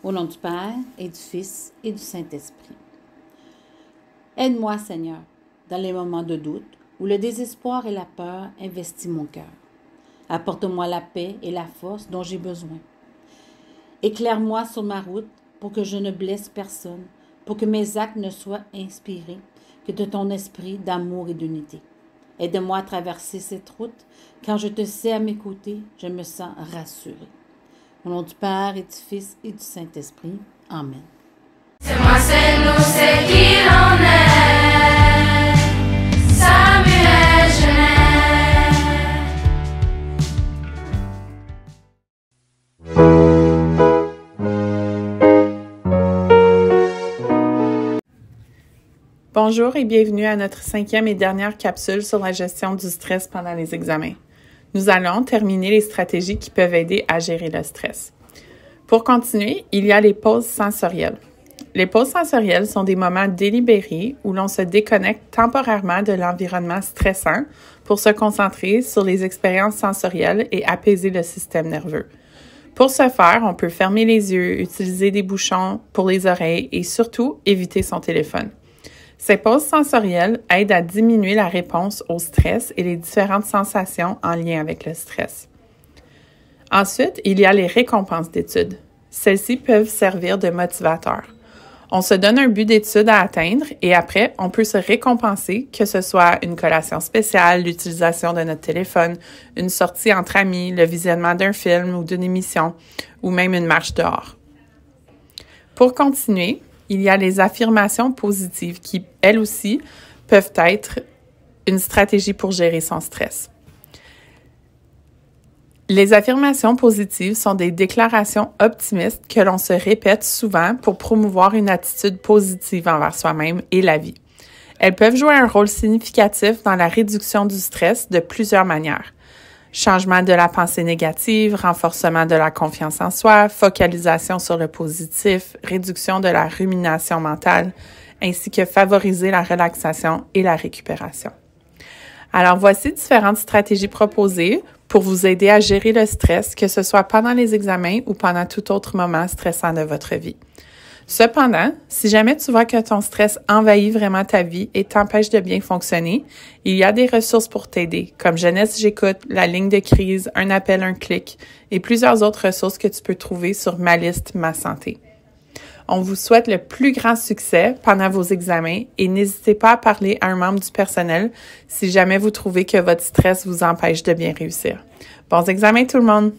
Au nom du Père, et du Fils, et du Saint-Esprit. Aide-moi, Seigneur, dans les moments de doute, où le désespoir et la peur investissent mon cœur. Apporte-moi la paix et la force dont j'ai besoin. Éclaire-moi sur ma route pour que je ne blesse personne, pour que mes actes ne soient inspirés que de ton esprit d'amour et d'unité. Aide-moi à traverser cette route. Quand je te sais à mes côtés, je me sens rassurée. Au nom du Père et du Fils et du Saint-Esprit. Amen. C'est moi, c'est nous, c'est qui l'on est. Samuel Genève. Bonjour et bienvenue à notre 5e et dernière capsule sur la gestion du stress pendant les examens. Nous allons terminer les stratégies qui peuvent aider à gérer le stress. Pour continuer, il y a les pauses sensorielles. Les pauses sensorielles sont des moments délibérés où l'on se déconnecte temporairement de l'environnement stressant pour se concentrer sur les expériences sensorielles et apaiser le système nerveux. Pour ce faire, on peut fermer les yeux, utiliser des bouchons pour les oreilles et surtout éviter son téléphone. Ces pauses sensorielles aident à diminuer la réponse au stress et les différentes sensations en lien avec le stress. Ensuite, il y a les récompenses d'études. Celles-ci peuvent servir de motivateurs. On se donne un but d'étude à atteindre et après, on peut se récompenser, que ce soit une collation spéciale, l'utilisation de notre téléphone, une sortie entre amis, le visionnement d'un film ou d'une émission, ou même une marche dehors. Pour continuer, il y a les affirmations positives qui, elles aussi, peuvent être une stratégie pour gérer son stress. Les affirmations positives sont des déclarations optimistes que l'on se répète souvent pour promouvoir une attitude positive envers soi-même et la vie. Elles peuvent jouer un rôle significatif dans la réduction du stress de plusieurs manières. Changement de la pensée négative, renforcement de la confiance en soi, focalisation sur le positif, réduction de la rumination mentale, ainsi que favoriser la relaxation et la récupération. Alors voici différentes stratégies proposées pour vous aider à gérer le stress, que ce soit pendant les examens ou pendant tout autre moment stressant de votre vie. Cependant, si jamais tu vois que ton stress envahit vraiment ta vie et t'empêche de bien fonctionner, il y a des ressources pour t'aider, comme Jeunesse J'écoute, la ligne de crise, un appel, un clic et plusieurs autres ressources que tu peux trouver sur Ma Liste, Ma Santé. On vous souhaite le plus grand succès pendant vos examens et n'hésitez pas à parler à un membre du personnel si jamais vous trouvez que votre stress vous empêche de bien réussir. Bons examens tout le monde!